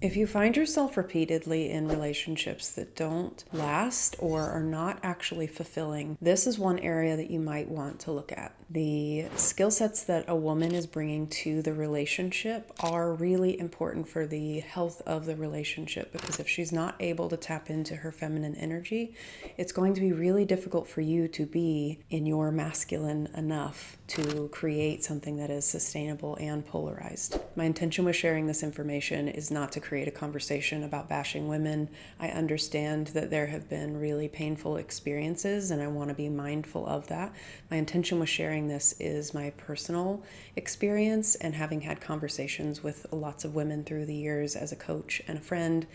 If you find yourself repeatedly in relationships that don't last or are not actually fulfilling, this is one area that you might want to look at. The skill sets that a woman is bringing to the relationship are really important for the health of the relationship, because if she's not able to tap into her feminine energy, it's going to be really difficult for you to be in your masculine enough to create something that is sustainable and polarized. My intention with sharing this information is not to create a conversation about bashing women. I understand that there have been really painful experiences and I want to be mindful of that. My intention with sharing this is my personal experience and having had conversations with lots of women through the years as a coach and a friend,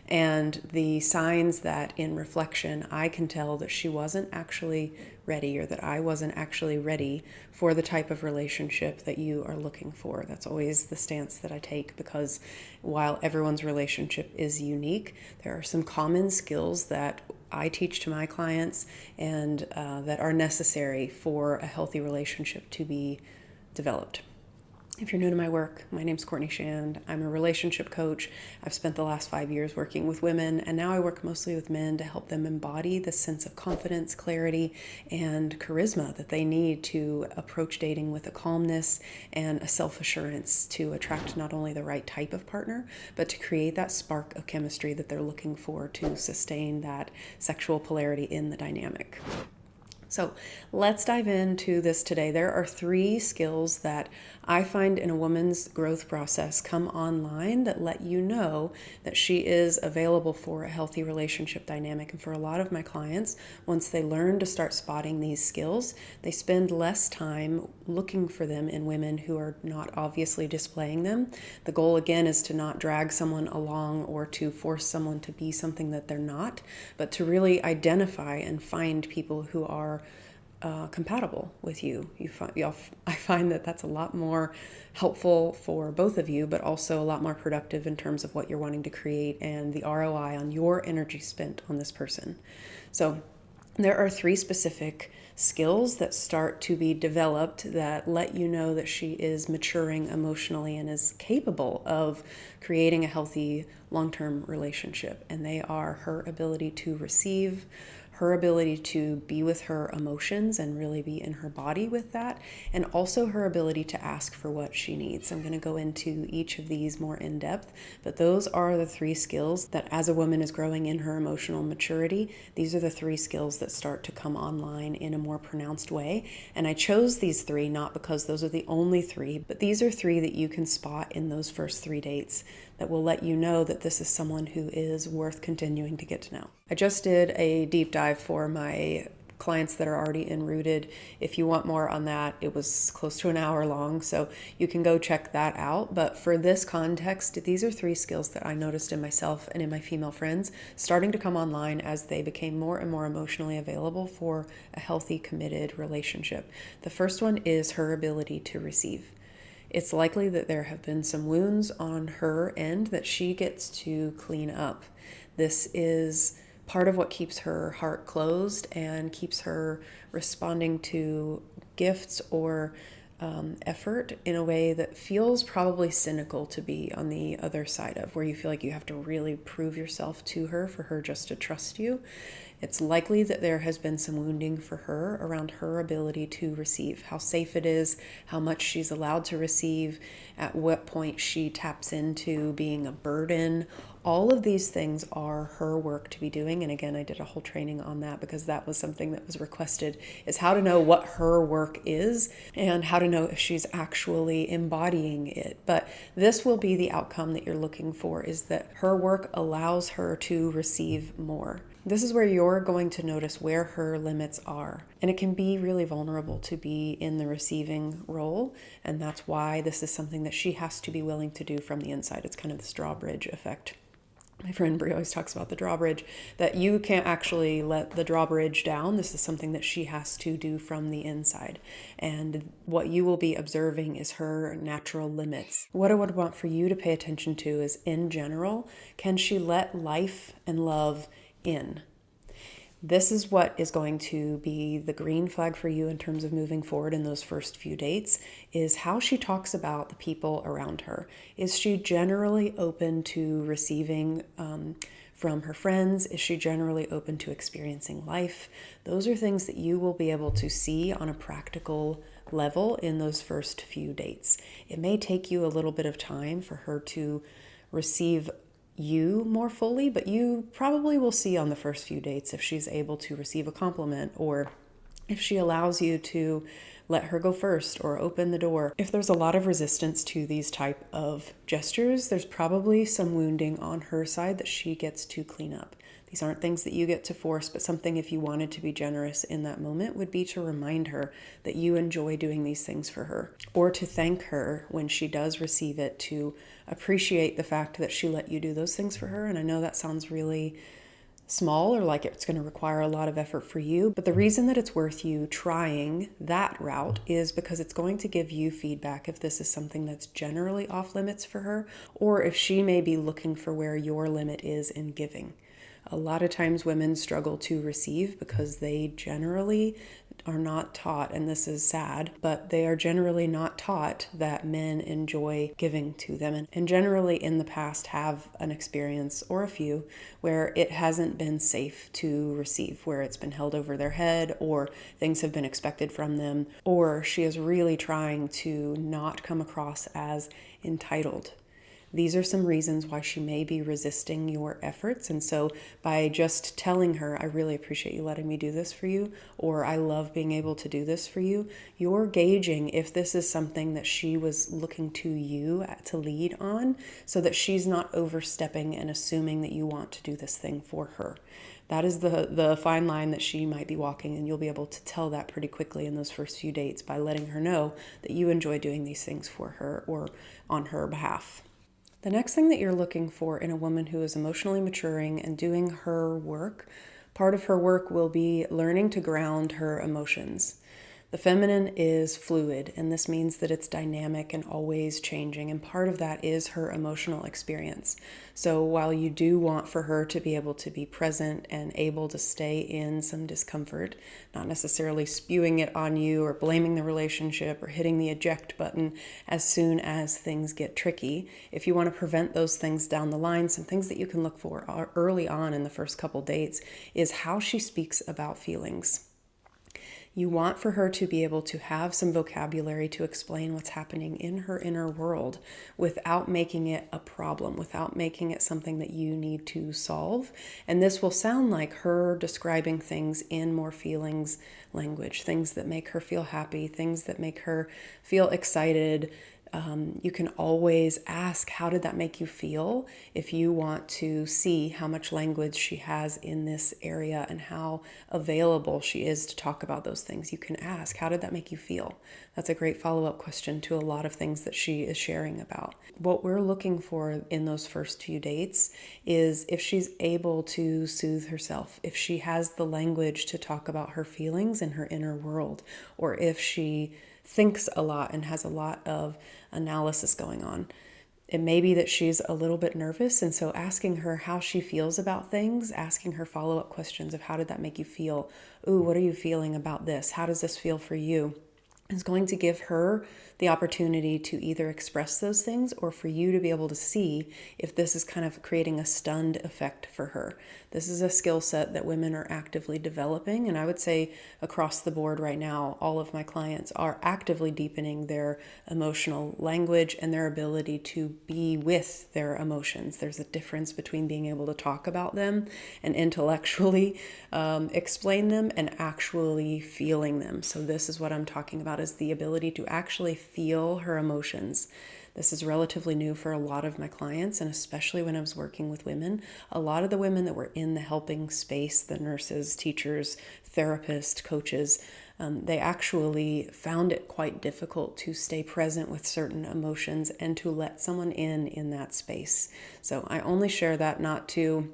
and the signs that in reflection I can tell that she wasn't actually ready, or that I wasn't actually ready for the type of relationship that you are looking for. That's always the stance that I take, because while everyone's relationship is unique, there are some common skills that I teach to my clients and that are necessary for a healthy relationship to be developed. If you're new to my work, my name's Courtney Shand. I'm a relationship coach. I've spent the last 5 years working with women, and now I work mostly with men to help them embody the sense of confidence, clarity, and charisma that they need to approach dating with a calmness and a self-assurance to attract not only the right type of partner, but to create that spark of chemistry that they're looking for to sustain that sexual polarity in the dynamic. So let's dive into this today. There are 3 skills that I find in a woman's growth process come online that let you know that she is available for a healthy relationship dynamic. And for a lot of my clients, once they learn to start spotting these skills, they spend less time looking for them in women who are not obviously displaying them. The goal, again, is to not drag someone along or to force someone to be something that they're not, but to really identify and find people who are compatible with you. I find that that's a lot more helpful for both of you, but also a lot more productive in terms of what you're wanting to create and the ROI on your energy spent on this person. So there are 3 specific skills that start to be developed that let you know that she is maturing emotionally and is capable of creating a healthy long-term relationship. And they are her ability to receive, her ability to be with her emotions and really be in her body with that, and also her ability to ask for what she needs. I'm going to go into each of these more in depth, but those are the 3 skills that, as a woman is growing in her emotional maturity, these are the 3 skills that start to come online in a more pronounced way. And I chose these 3 not because those are the only 3, but these are 3 that you can spot in those first 3 dates that will let you know that this is someone who is worth continuing to get to know. I just did a deep dive for my clients that are already enrooted. If you want more on that, it was close to an hour long, so you can go check that out. But for this context, these are 3 skills that I noticed in myself and in my female friends starting to come online as they became more and more emotionally available for a healthy, committed relationship. The first one is her ability to receive. It's likely that there have been some wounds on her end that she gets to clean up. This is part of what keeps her heart closed and keeps her responding to gifts or effort in a way that feels probably cynical to be on the other side of, where you feel like you have to really prove yourself to her for her just to trust you. It's likely that there has been some wounding for her around her ability to receive, how safe it is, how much she's allowed to receive, at what point she taps into being a burden. All of these things are her work to be doing. And again, I did a whole training on that because that was something that was requested, is how to know what her work is and how to know if she's actually embodying it. But this will be the outcome that you're looking for, is that her work allows her to receive more. This is where you're going to notice where her limits are. And it can be really vulnerable to be in the receiving role. And that's why this is something that she has to be willing to do from the inside. It's kind of the drawbridge effect. My friend Brie always talks about the drawbridge, that you can't actually let the drawbridge down. This is something that she has to do from the inside. And what you will be observing is her natural limits. What I would want for you to pay attention to is, in general, can she let life and love in? This is what is going to be the green flag for you in terms of moving forward in those first few dates, is how she talks about the people around her. Is she generally open to receiving from her friends? Is she generally open to experiencing life? Those are things that you will be able to see on a practical level in those first few dates. It may take you a little bit of time for her to receive you more fully, but you probably will see on the first few dates if she's able to receive a compliment, or if she allows you to let her go first or open the door. If there's a lot of resistance to these type of gestures, there's probably some wounding on her side that she gets to clean up. These aren't things that you get to force, but something, if you wanted to be generous in that moment, would be to remind her that you enjoy doing these things for her, or to thank her when she does receive it, to appreciate the fact that she let you do those things for her. And I know that sounds really small, or like it's going to require a lot of effort for you, but the reason that it's worth you trying that route is because it's going to give you feedback if this is something that's generally off limits for her, or if she may be looking for where your limit is in giving. A lot of times women struggle to receive because they generally are not taught, and this is sad, but they are generally not taught that men enjoy giving to them, and generally in the past have an experience or a few where it hasn't been safe to receive, where it's been held over their head, or things have been expected from them, or she is really trying to not come across as entitled. These are some reasons why she may be resisting your efforts. And so by just telling her, I really appreciate you letting me do this for you, or I love being able to do this for you, you're gauging if this is something that she was looking to you to lead on, so that she's not overstepping and assuming that you want to do this thing for her. That is the fine line that she might be walking, and you'll be able to tell that pretty quickly in those first few dates by letting her know that you enjoy doing these things for her or on her behalf. The next thing that you're looking for in a woman who is emotionally maturing and doing her work, part of her work will be learning to ground her emotions. The feminine is fluid, and this means that it's dynamic and always changing, and part of that is her emotional experience. So while you do want for her to be able to be present and able to stay in some discomfort, not necessarily spewing it on you or blaming the relationship or hitting the eject button as soon as things get tricky, if you want to prevent those things down the line, some things that you can look for early on in the first couple dates is how she speaks about feelings. You want for her to be able to have some vocabulary to explain what's happening in her inner world without making it a problem, without making it something that you need to solve. And this will sound like her describing things in more feelings language, things that make her feel happy, things that make her feel excited. You can always ask, how did that make you feel? If you want to see how much language she has in this area and how available she is to talk about those things, you can ask, how did that make you feel? That's a great follow-up question to a lot of things that she is sharing about. What we're looking for in those first few dates is if she's able to soothe herself, if she has the language to talk about her feelings in her inner world, or if she thinks a lot and has a lot of analysis going on. It may be that she's a little bit nervous, and so asking her how she feels about things, asking her follow-up questions of how did that make you feel? Ooh, what are you feeling about this? How does this feel for you? Is going to give her the opportunity to either express those things or for you to be able to see if this is kind of creating a stunned effect for her. This is a skill set that women are actively developing, and I would say across the board right now, all of my clients are actively deepening their emotional language and their ability to be with their emotions. There's a difference between being able to talk about them and intellectually explain them and actually feeling them. So this is what I'm talking about, is the ability to actually feel her emotions. This is relatively new for a lot of my clients, and especially when I was working with women. A lot of the women that were in the helping space, the nurses, teachers, therapists, coaches, they actually found it quite difficult to stay present with certain emotions and to let someone in that space. So I only share that not to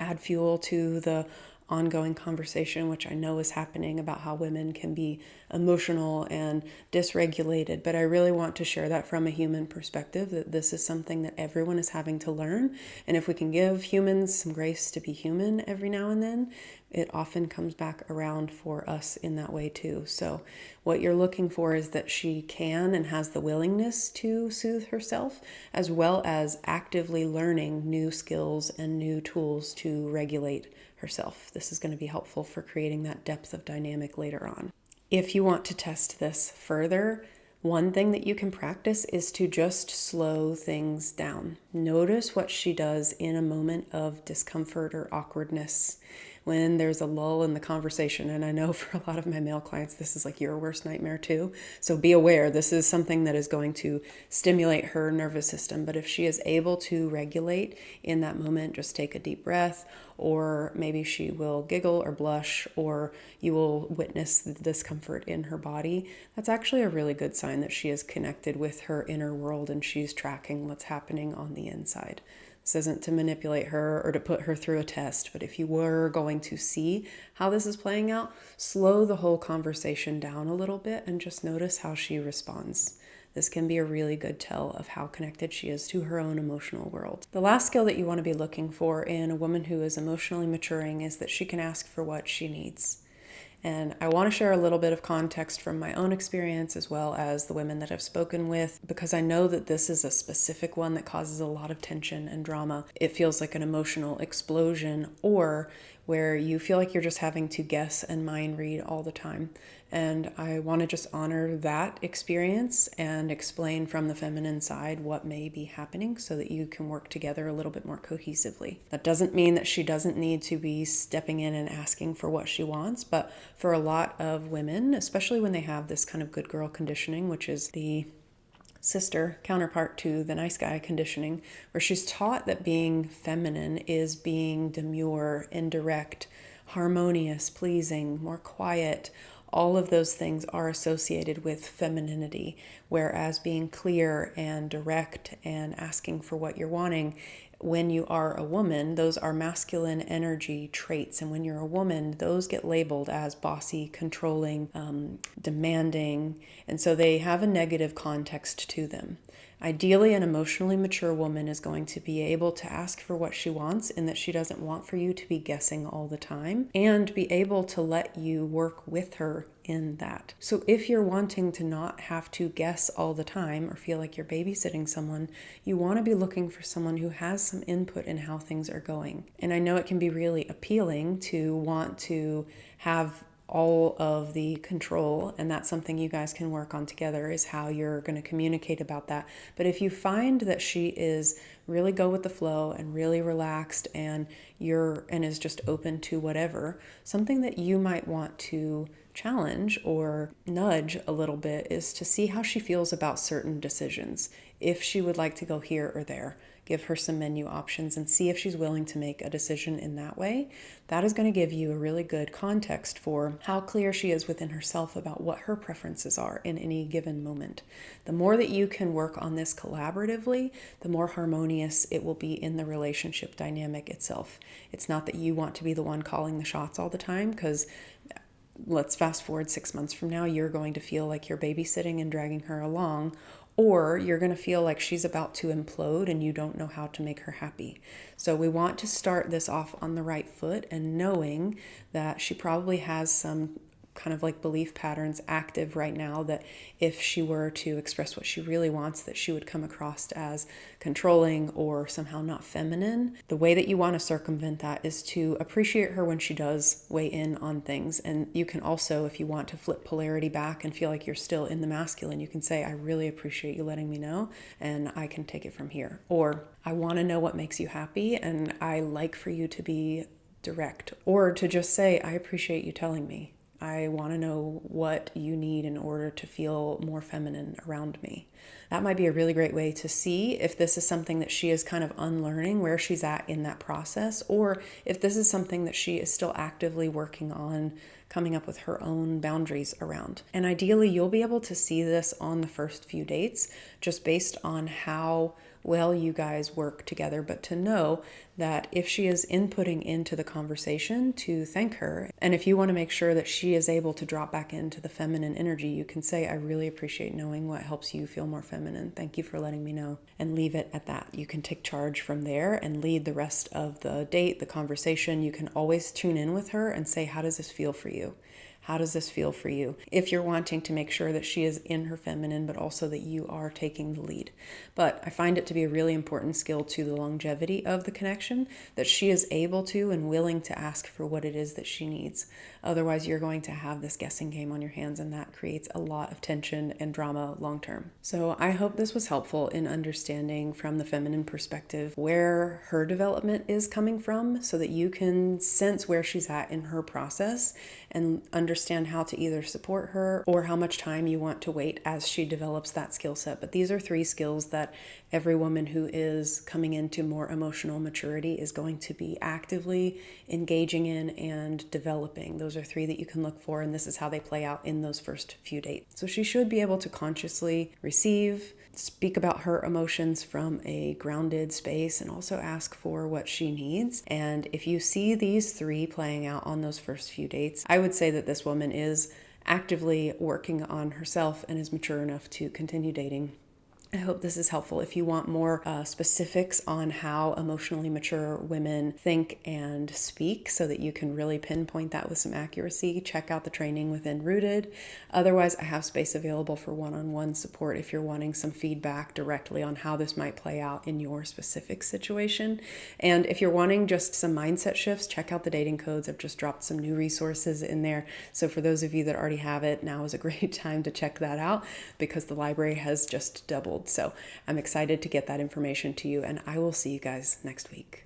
add fuel to the ongoing conversation, which I know is happening, about how women can be emotional and dysregulated. But I really want to share that from a human perspective, that this is something that everyone is having to learn. And if we can give humans some grace to be human every now and then, it often comes back around for us in that way too. So what you're looking for is that she can and has the willingness to soothe herself, as well as actively learning new skills and new tools to regulate herself. This is going to be helpful for creating that depth of dynamic later on. If you want to test this further, one thing that you can practice is to just slow things down. Notice what she does in a moment of discomfort or awkwardness, when there's a lull in the conversation. And I know for a lot of my male clients, this is like your worst nightmare too. So be aware, this is something that is going to stimulate her nervous system. But if she is able to regulate in that moment, just take a deep breath, or maybe she will giggle or blush, or you will witness the discomfort in her body. That's actually a really good sign that she is connected with her inner world and she's tracking what's happening on the inside. This isn't to manipulate her or to put her through a test, but if you were going to see how this is playing out, slow the whole conversation down a little bit and just notice how she responds. This can be a really good tell of how connected she is to her own emotional world. The last skill that you want to be looking for in a woman who is emotionally maturing is that she can ask for what she needs. And I want to share a little bit of context from my own experience as well as the women that I've spoken with, because I know that this is a specific one that causes a lot of tension and drama. It feels like an emotional explosion, or where you feel like you're just having to guess and mind read all the time. And I want to just honor that experience and explain from the feminine side what may be happening so that you can work together a little bit more cohesively. That doesn't mean that she doesn't need to be stepping in and asking for what she wants, but for a lot of women, especially when they have this kind of good girl conditioning, which is the sister counterpart to the nice guy conditioning, where she's taught that being feminine is being demure, indirect, harmonious, pleasing, more quiet. All of those things are associated with femininity, whereas being clear and direct and asking for what you're wanting, when you are a woman, those are masculine energy traits. And when you're a woman, those get labeled as bossy, controlling, demanding. And so they have a negative context to them. Ideally, an emotionally mature woman is going to be able to ask for what she wants, and that she doesn't want for you to be guessing all the time, and be able to let you work with her in that. So if you're wanting to not have to guess all the time or feel like you're babysitting someone, you want to be looking for someone who has some input in how things are going. And I know it can be really appealing to want to have all of the control, and that's something you guys can work on together, is how you're going to communicate about that. But if you find that she is really go with the flow and really relaxed and is just open to whatever, something that you might want to challenge or nudge a little bit is to see how she feels about certain decisions. If she would like to go here or there, give her some menu options and see if she's willing to make a decision in that way. That is going to give you a really good context for how clear she is within herself about what her preferences are in any given moment. The more that you can work on this collaboratively, the more harmonious it will be in the relationship dynamic itself. It's not that you want to be the one calling the shots all the time, because let's fast forward 6 months from now, you're going to feel like you're babysitting and dragging her along, or you're going to feel like she's about to implode and you don't know how to make her happy. So we want to start this off on the right foot, and knowing that she probably has some kind of like belief patterns active right now, that if she were to express what she really wants, that she would come across as controlling or somehow not feminine. The way that you want to circumvent that is to appreciate her when she does weigh in on things. And you can also, if you want to flip polarity back and feel like you're still in the masculine, you can say, I really appreciate you letting me know, and I can take it from here. Or, I want to know what makes you happy, and I like for you to be direct. Or to just say, I appreciate you telling me. I want to know what you need in order to feel more feminine around me. That might be a really great way to see if this is something that she is kind of unlearning, where she's at in that process, or if this is something that she is still actively working on coming up with her own boundaries around. And ideally, you'll be able to see this on the first few dates, just based on how well you guys work together, but to know that if she is inputting into the conversation, to thank her. And if you want to make sure that she is able to drop back into the feminine energy, you can say, I really appreciate knowing what helps you feel more feminine. Thank you for letting me know. And leave it at that. You can take charge from there and lead the rest of the date, the conversation. You can always tune in with her and say, how does this feel for you? How does this feel for you? If you're wanting to make sure that she is in her feminine, but also that you are taking the lead. But I find it to be a really important skill to the longevity of the connection, that she is able to and willing to ask for what it is that she needs. Otherwise, you're going to have this guessing game on your hands, and that creates a lot of tension and drama long term. So I hope this was helpful in understanding from the feminine perspective where her development is coming from, so that you can sense where she's at in her process and understand how to either support her or how much time you want to wait as she develops that skill set. But these are 3 skills that every woman who is coming into more emotional maturity is going to be actively engaging in and developing. Those are 3 that you can look for, and this is how they play out in those first few dates. So she should be able to consciously receive, speak about her emotions from a grounded space, and also ask for what she needs. And if you see these 3 playing out on those first few dates, I would say that this woman is actively working on herself and is mature enough to continue dating. I hope this is helpful. If you want more specifics on how emotionally mature women think and speak so that you can really pinpoint that with some accuracy, check out the training within Rooted. Otherwise, I have space available for one-on-one support if you're wanting some feedback directly on how this might play out in your specific situation. And if you're wanting just some mindset shifts, check out the dating codes. I've just dropped some new resources in there. So for those of you that already have it, now is a great time to check that out because the library has just doubled. So I'm excited to get that information to you, and I will see you guys next week.